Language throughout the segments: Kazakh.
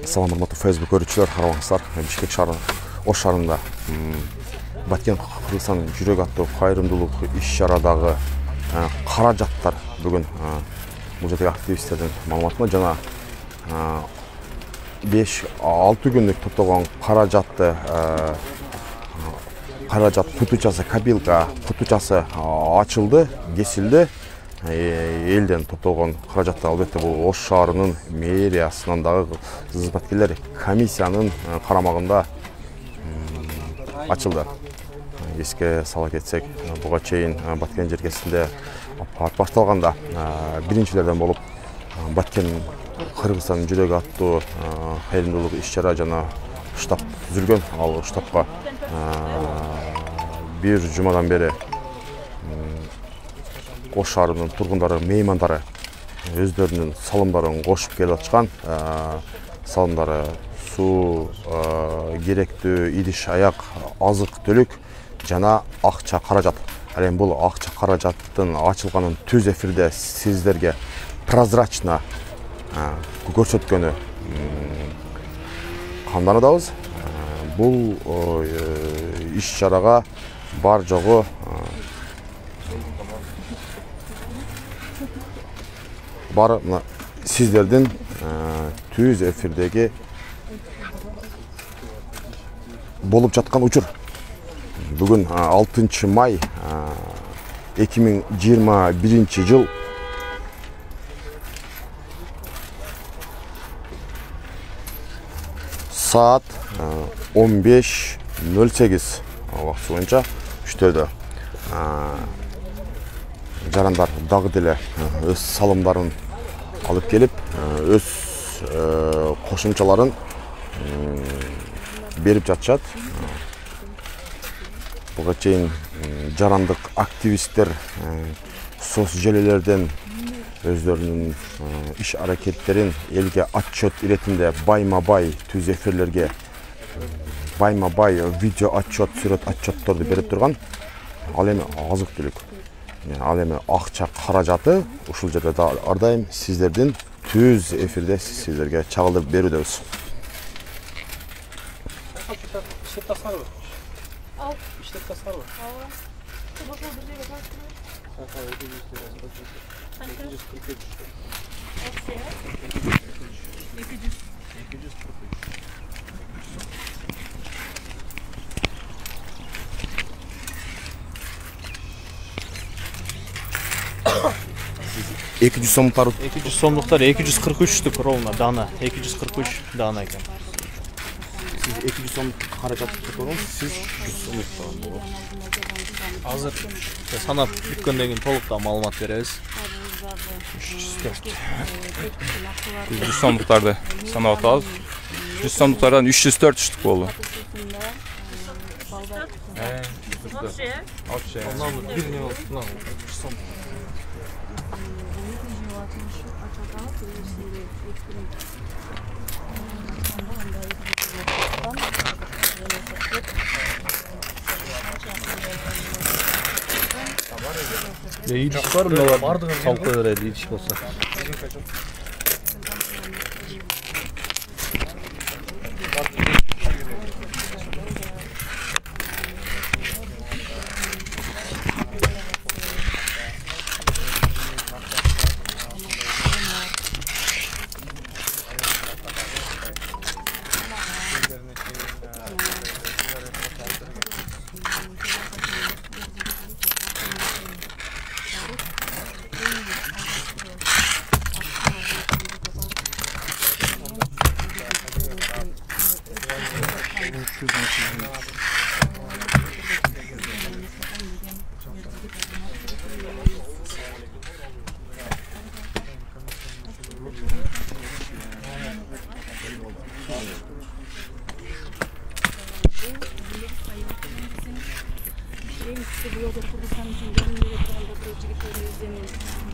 Assalamu alaikum Facebook көрүүчүлөр, карабаңыздар. Бишкек шаары Ош шаарында Баткен Кыргызстан жүрөк аттуу кайрымдуулук иш-чарадагы каражаттар бүгүн бул жердеги активисттердин маалыматына жана 5-6 күндүк топтолгон каражат кутучасы, кабилка кутучасы ачылды, кесилди. Элден топтолгон каражатты албетте бул Ош шаарынын мэриясынан дагы кызматкерлер комиссиянын карамагында ачылды. Эске сала кетсек, буга чейин Баткен жеркесинде апат башталганда биринчилерден болуп Баткен Кыргызстан жүрөк аттуу кайрымдуулук иш-чара жана штаб түзүлгөн. Ал штабка бир жумадан бери Ош шаарынын тургундары, меймандары өздөрүнүн салымдарын кошуп келип атышкан. Салымдары суу, керектүү идиш аяк, азык-түлүк жана акча каражат. Ал эми бул акча каражаттын ачылганын түз эфирде сиздерге прозрачно көрсөткөнү камданабыз. Бул иш-чарага бар жогу бар сиздердин түз эфирдеги болуп жаткан учур. Бүгүн 6 май 2021 жыл saat 15:08 убакыт боюнча үчтөрдө жарандар дагы деле өз салымдарын алып келип, өз кошумчаларын берип жатышат. Буга чейин жарандык активисттер соц желелерден өздөрүнүн иш аракеттерин элге отчет иретинде байма-бай түз эфирлерге байма-бай видео отчет, сүрөт отчетторду берип турган. Ал эми азык-түлүк, ал эми акча каражаты ушул жерде ар дайым сиздердин түз эфирде сиздерге чагылдырып берүүдөбүз. Эки жүз сомдуктар 243 ровно дана, 243 дана экен. Siz 200 сомдук каражат көрөңүз, сиз 100 сомдук болот. Азыр санап бүткөндөн кийин толуктуу маалымат беребиз. 100 сомдуктарды санап атабыз. 100 сомдуктардан 304 штук болду. İdiş var mı? Salkı öyle idiş olsa.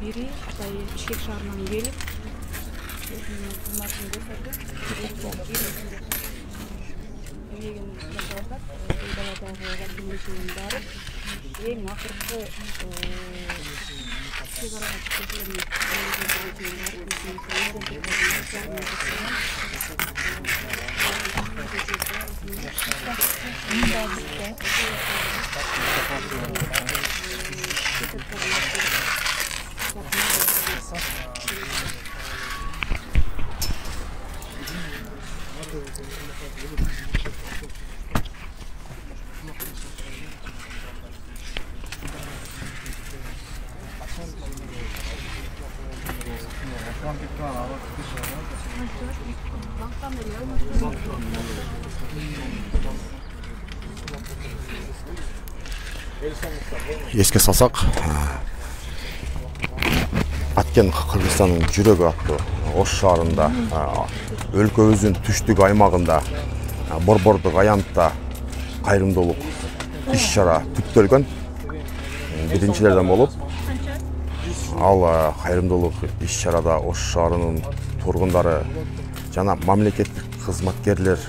Biri Bishkek şahrından gelip Ең ақырғы шекараға Еске салсақ, Аткен Қырғызстанның жүрегі атты Ош шаарында, өлкөбүздүн түштүк аймагында, борбордук аянтта кайрымдуулук иш-чара бүттөлгөн. Биринчилерден болуп, ал кайрымдуулук иш-чарада Ош шаарынын тургундары жана мамлекеттик кызматкерлер,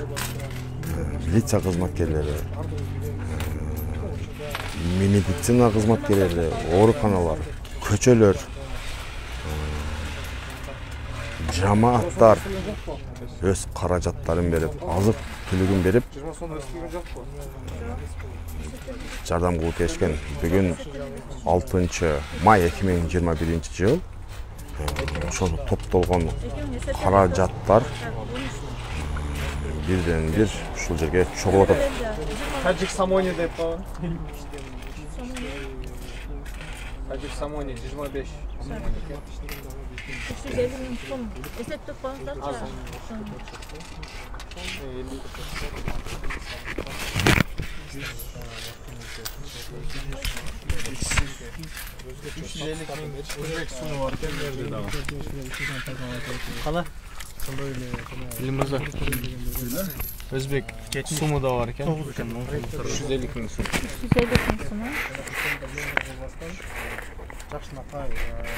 милиция кызматкерлери, медицина кызматкерлери, ооруканалар, көчөлөр, жамааттар өз каражаттарын берип, азык түлүгүн берип жардам кылып келишкен. Бүгүн 6 май 2021 жыл ошол топтолгон каражаттар бирден бир ушул жерге чогулуп атат. Тажик Самони деп коён. Тажик Самони 25. 350 миң сом эсептеп коюңуздарчы. 350 миң өзбек сумы бар екен. Кала? Билимизде. Өзбек сумы да бар екен. 350 миң сум. 350 миң сом.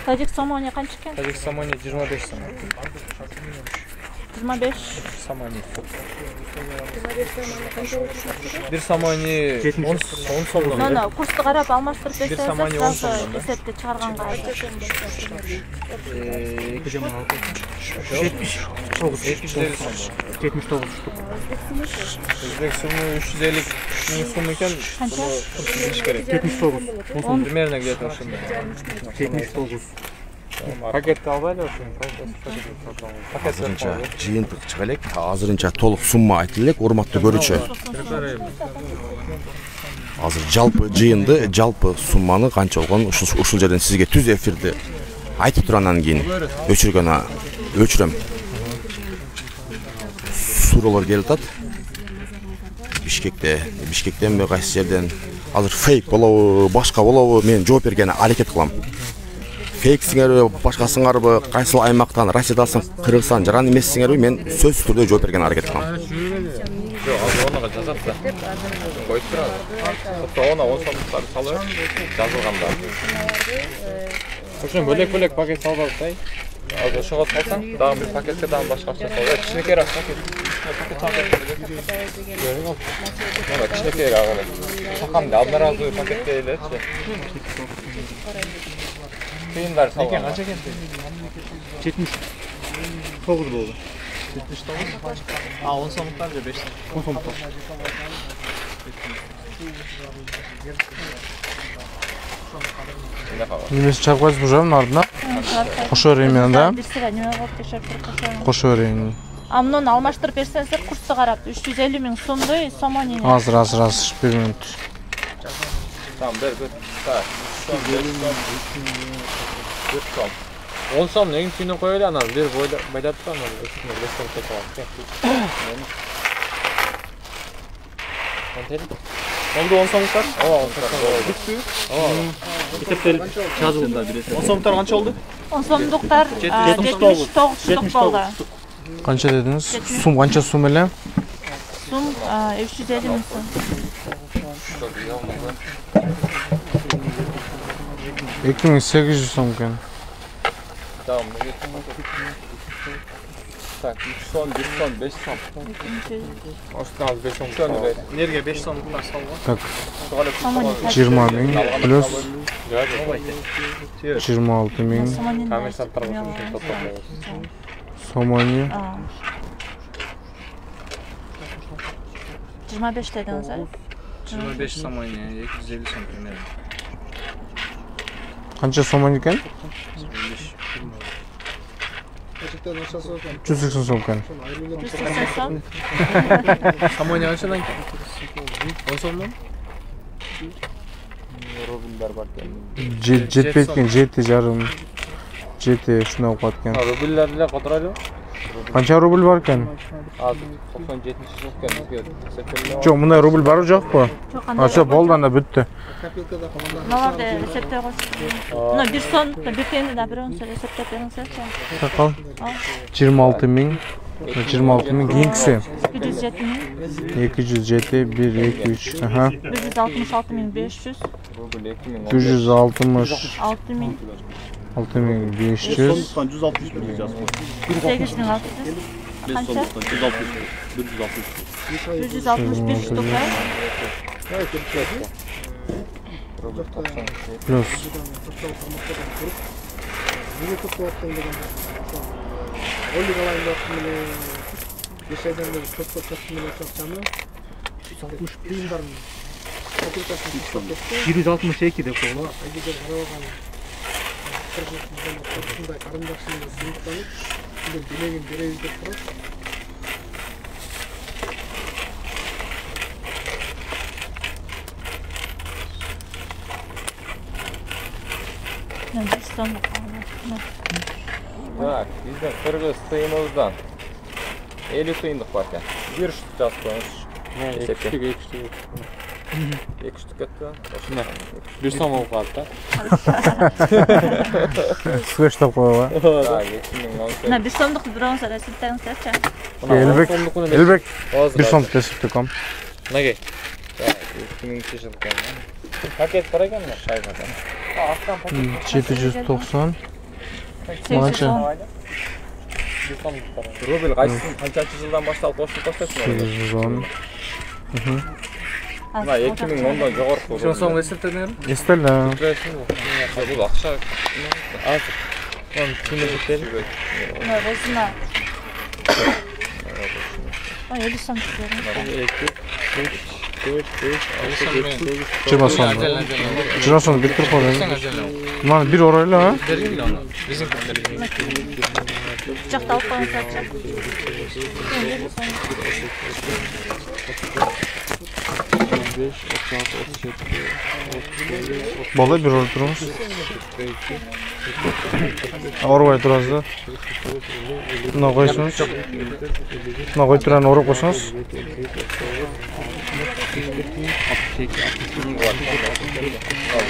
Тажик Самони канча экен? Тажик Самони 25 сом. 25 Самони. Bir Samoni 10 сомдон. Мына курсту карап алмаштырып Bir берсеңиз, Samoni 10 сомдон. эсепте чыгарганга. 79. Өзбек сумы 350 миң сум екен. Канча? Курс керек. 79. Примерно где-то ошондой. 79. Пакетти албайлы ошону. Азырынча жыйынтык чыга элек, азырынча толук сумма айтыла элек, урматтуу көрүүчү. Азыр жалпы жыйынды, жалпы сумманы канча болгон ушул жерден сизге түз эфирди айтып турандан кийин өчүрөм. Суроолор келип атат. Бишкектен кайсы жерден азыр фейк болобу, башка болобу, мен жооп бергенге аракет кылам. Фейк сиңерби, башкасыңарбы, кайсыл аймактан, Россиядасың, Кыргызстан жаран эмессиңерби, мен сөзсүз түрдө жооп бергенге аракет кылам. Жок, азыр онага жазат да. Коюп турат. Сотто она 10 сомдуктар салып жазылганда. Ошон бөлөк пакет салып алсай. Азыр ошого салсаң, дагы бир пакетке дагы башкача салып, кичинекейраак пакет. Мына кичинекейраак эле. Сакамды одноразовый пакетте элечи. Кыйындар салган. Канча экен? 79 болду. 79? 10 сомдуктар же 5 сом? 10 сомдуктар. Немесе чыгып кайсыз бужам ардына? Кошо берейин да? Кошо берейин. А муну алмаштырып берсеңиздер курсту карап 350 миң сомду Самонини. Азыр 1 минут. Tamam, ver. Так. 10 сом негин түйүнө коелу, анан бир байлап тур, анан үстүнө лестен кетип алат. Oldu 10 сомдуктар? Ооба, 10 сом. Бүттү? Ооба. Эсептелип жазылды. 10 сомдуктар канча болду? 10 сомдуктар 79 штук болду. Канча дедиңиз? Сум канча сум эле? Сум 350 миң сом. 2800 сом экен. Tamam, Так, 3 son, 1 son, 5 son. Ostan az 5 son. Nereye 5 sonluklar salma? Так, Самонин 20 ming plus 26 ming Самонин Комиссияны топтоп. somoni 25 dediniz, 25 samoniya 250 son примерно. qancha somon ekan? 380 so'm ekan. 180 so'm. Samoniya qanchadan keyin? 10 so'mdan? Rubillar bor ekan. Jetpetgan 7,5 7 shunday o'qiyotgan. Rubillar bilan qotiradi. Qancha rubl bor ekan? Hozir 97 so'm ekan bizga hisoblangan. Yo'q, bunday rubl bor yo'qmi? Çok Acha boldan bitdi. Nalarda resepte koysun. No, bir son, bir tane de bir on resepte verin serçe. Taqal 26 ming 26 ming keyingisi 207 ming. 207 1 2 3 aha 166 ming 500. Rubil 2000. 166 ming. 6500 160 vereceğiz. 8 ming 600. Kaça? 161 stoklar. Rubil 90. plus Ne bir son. Так, bizden Kırgız tıyımızdan 50 tıyımlık var ekan. Bir штук жазып qo'yamiz. Ekşi. 2 штук katta. Shunday. 1 so'm olib qoldi. slashlab qo'yaver. Так, 2010. Ne bir sonluk bir on resepte serçe. Elbek 1 so'm desibdi-kom. Nega? Так, 2000 tishilgan. Paket bor ekanmi? Shaybadan. 790 Mancha. Rubil qancha yildan boshlab qo'shib qo'shasizmi? 810 Mana 2010dan jo'g'ri qo'ydi. Shun so'm resepte ne? Estella Bu ақша. Azır. Onu kime gidelim? Ne rozuna. Ay 50 son tutuyorum. 20 so'm. 20 so'm bitirib qo'ydim. Mana 1 orayla ha? Bergin onu. Bizim kutlarımız. Bıçakta alıp koyun serçe. Bola 1 orada turamiz. Orvay turasiz. Buni qo'ysangiz. Buni qo'yib turani o'rib qo'ysangiz.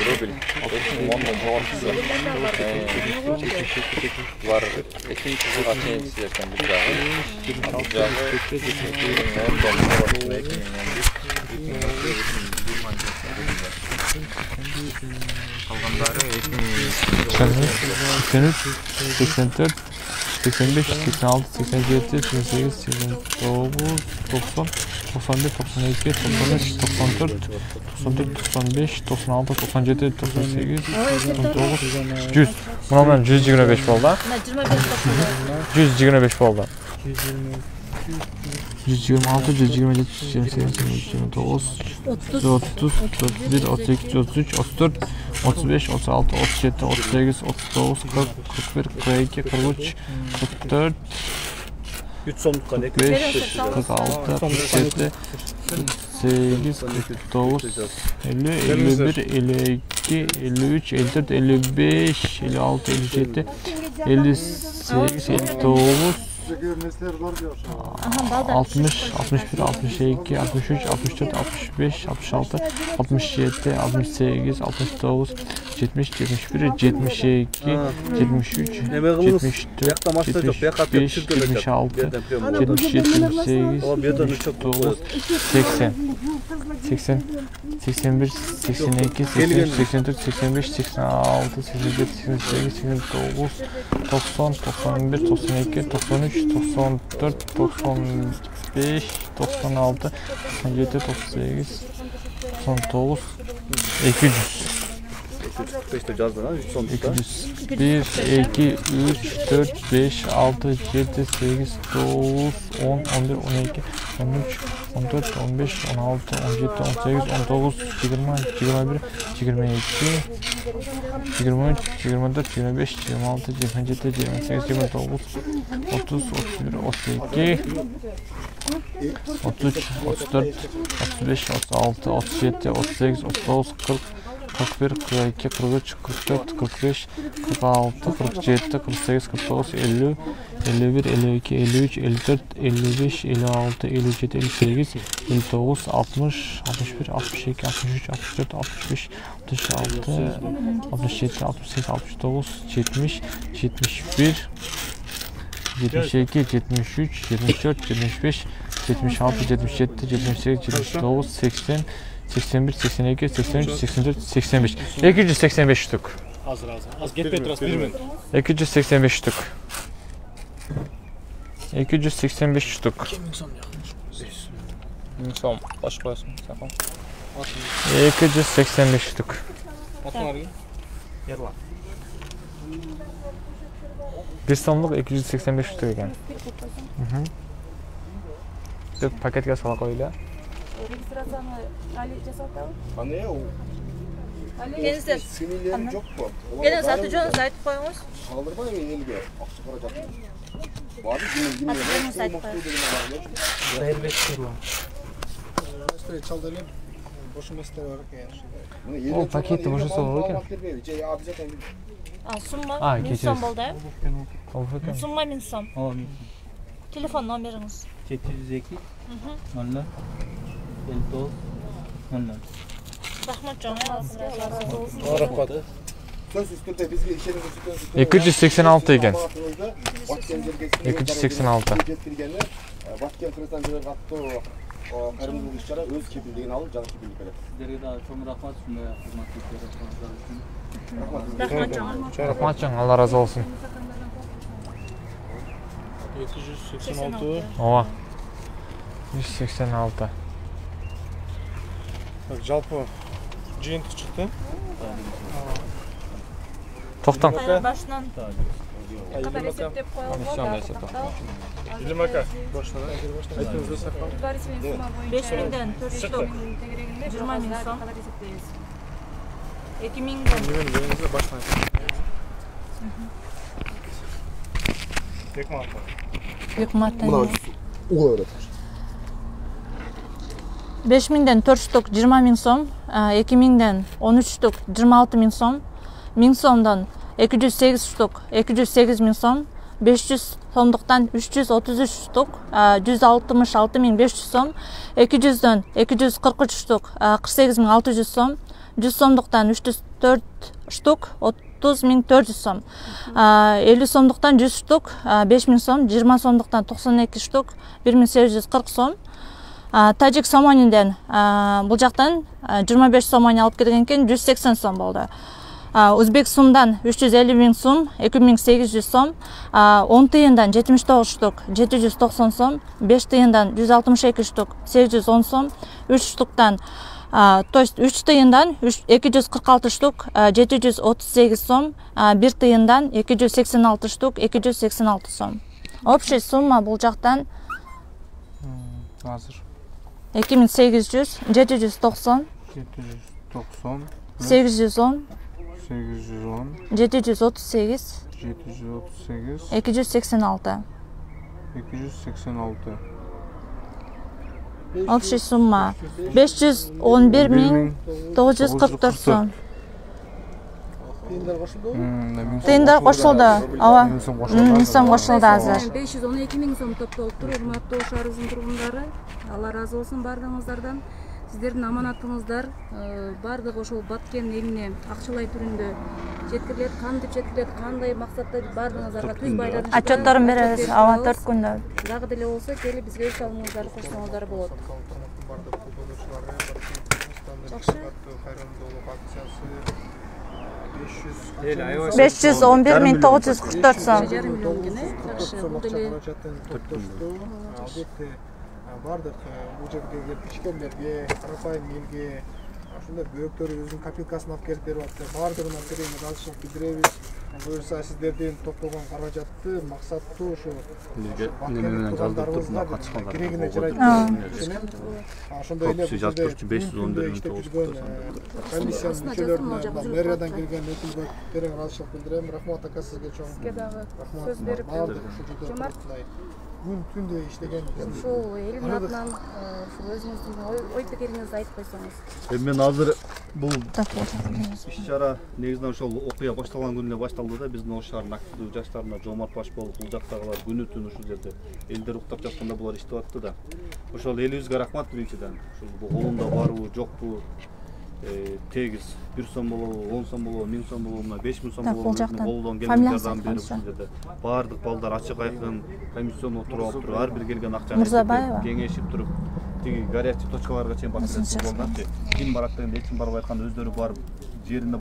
Rubil. 2010dan jo'g'risi. Var. İkinci yılga çeyin sizlerken bu jag'ı. Bu jag'ı 2010dan jo'g'risi. Kalganları 83, 84, 85, 86, 87, 88, 89, 90, 91, 92, 93, 94, 94, 95, 96, 97, 98, 99, 100. Buna bilan 125 bo'ldi. 125 bo'ldi. 126, 127, 128, 129, 30, 31, 32, 33, 34, 35, 36, 37, 38, 39, 40, 41, 42, 43, 44, 3 sonluk kadar. 45, 46, 47, 48, 49, 50, 51, 52, 53, 54, 55, 56, 57, 58, 59, 60, 61, 62, 63, 64, 65, 66, 67, 68, 69, 70, 71, 72, 73, 74, 75, 76, 77, 78, 79, 80, 80, 81, 82, 83, 84, 85, 86, 87, 88, 89, 90, 91, 92, 93, 94, 95, 96, 97, 98, 99, 200. 45'te yazdın ha 3 sonuçta. 200. 1, 2, 3, 4, 5, 6, 7, 8, 9, 10, 11, 12, 13, 14, 15, 16, 17, 18, 19, 20, 21, 22, 23, 24, 25, 26, 27, 28, 29, 30, 31, 32, 33, 34, 35, 36, 37, 38, 39, 40, 41, 42, 43, 44, 45, 46, 47, 48, 49, 50, 51, 52, 53, 54, 55, 56, 57, 58, 59, 60, 61, 62, 63, 64, 65, 66, 67, 68, 69, 70, 71, 72, 73, 74, 75, 76, 77, 78, 79, 80, 81, 82, 83, 84, 85. 285 штук. Az gitmedi biraz 1 min. 285 штук. 285 штук. 1000 сом баш qo'yasan. 285 штук. Yerlar. 1 сомлuk 285 штук ekan. Deb paketga sola qo'yinglar. Registrasyonu Ali jasab qo'ying. Qanday u? Kelingizlar. Sinirlerim yok mu? Kelin sotucunuzni aytib qo'yingiz. Kaldırmayın elge. Aksı karacak. Var mı? Sotucunuzni aytib qo'ying. Airbag kurlan. O paketi boşa solar ekan. Summa 1000 so'm bo'ldi. Oldu. Summa 1000 so'm. Telefon nomeringiz. 702 0 59 0. Rahmatjon. Rahmat. Söz üstünde biz bir işimiz üstünde. 286 ekan. 286. Vatken kırısancılar kattı o karımızın işçiler öz kepildiğini alıp canı kepildik böyle. Sizlerge daha çok rahmat şunda hizmet ettiğiniz için. Rahmatjon. Rahmatjon, Allah razı olsun. 286. Ova. 186. Жалпы жиынтық шықты. To'xtam. Başdan qator eseptep qo'yilgan. Aka. Boshdan aytыңыз o'zi. 5000 dan 400 tok 20 ming so'm. 2000 dan Meningizde boshdan. Tek marka. Büyük martdan. O öğretir. 5000 dan 400 tok 20 ming so'm, 2000 dan 13 tok 26 ming so'm, 1000 so'mdan 208 штук 208 ming so'm, 500 so'mduktan 333 штук 166.500 so'm, 200'dan 243 штук 48.600 so'm, 100 so'mduktan 304 штук 30.400 so'm, 50 so'mduktan 100 штук 5000 so'm, 20 so'mduktan 92 штук 1840 so'm. Tajik somoninden bu жактан 25 somoni alып келген екен 180 so'm болды. O'zbek so'mdan 350 ming so'm 2800 so'm, 10 tiyindan 79 штук 790 so'm, 5 tiyindan 162 штук 810 so'm, 3 штуктан то есть 3 tiyindan 246 штук 738 so'm, 1 tiyindan 286 штук 286 so'm. Общий summa bu жактан Hazır. 2800, 790, 790, 810, 810, 738, 738, 286. 286. Общий summa 511.944 so'm. Тыйындар кошулду. Ооба. 1000 сом кошулду азыр. 512 миң сом топтолуптур. Урматтуу Ош шаарыбыздын тургундары, Алла ыраазы болсун бардыгыңыздардан. Сиздердин аманатыңыздар бардыгы ошол Баткен элине акчалай түрүндө жеткирилет. Кантип жеткирилет, кандай максатта бардыгыңыздарга түз байланыш. Отчетторун беребиз. Ооба, 4 күндө. Дагы деле болсо келип бизге өз салымыңыздарды кошсоңуздар болот. Жакшы. 511.944 сом. Жакшы. Бул деле бардык бул жерге келип ишкерлерге, карапайым элге ушундай бөөктөр өзүнүн копилкасын алып келип берип атты. Бардыгына терең ыраазычылык билдиребиз. Буюрса сиздердин топтогон каражатты максаттуу ушу неменен жаздыртып катышкандар. Керегине жарайт. Ошондой эле 511.944 комиссиянын мүчөлөрүнө мэриядан келген өкүлгө терең ыраазычылык билдирем. Рахмат ака сизге чоң. Сизге дагы сөз берип күн түндө иштеген ушул элдин атынан өзүңүздүн ой пикириңизди айтып койсоңуз. Мен азыр бул иш-чара негизинен ошол окуя башталган күнү эле башталды да, биздин Ош шаарынын активдүү жаштарына жоомарт баш болуп, бул жактагылар күнү түн ушул жерде элдер уктап жатканда булар иштеп атты да. Ошол элибизге рахмат биринчиден. Ушул колунда барбы, жокпу, тегиз 1 сом болобу, 10 сом болобу, 1000 сом болобу, 5000 сом болобу, колдон келген жардам берип ушул жерде баардык балдар ачык айкын комиссион отуруп алып туруп, ар бир келген акчаны кеңешип туруп, тиги горячий точкаларга чейин басып болгончу. Ким барат дегенде эч ким барбай атканда өздөрү барып жеринде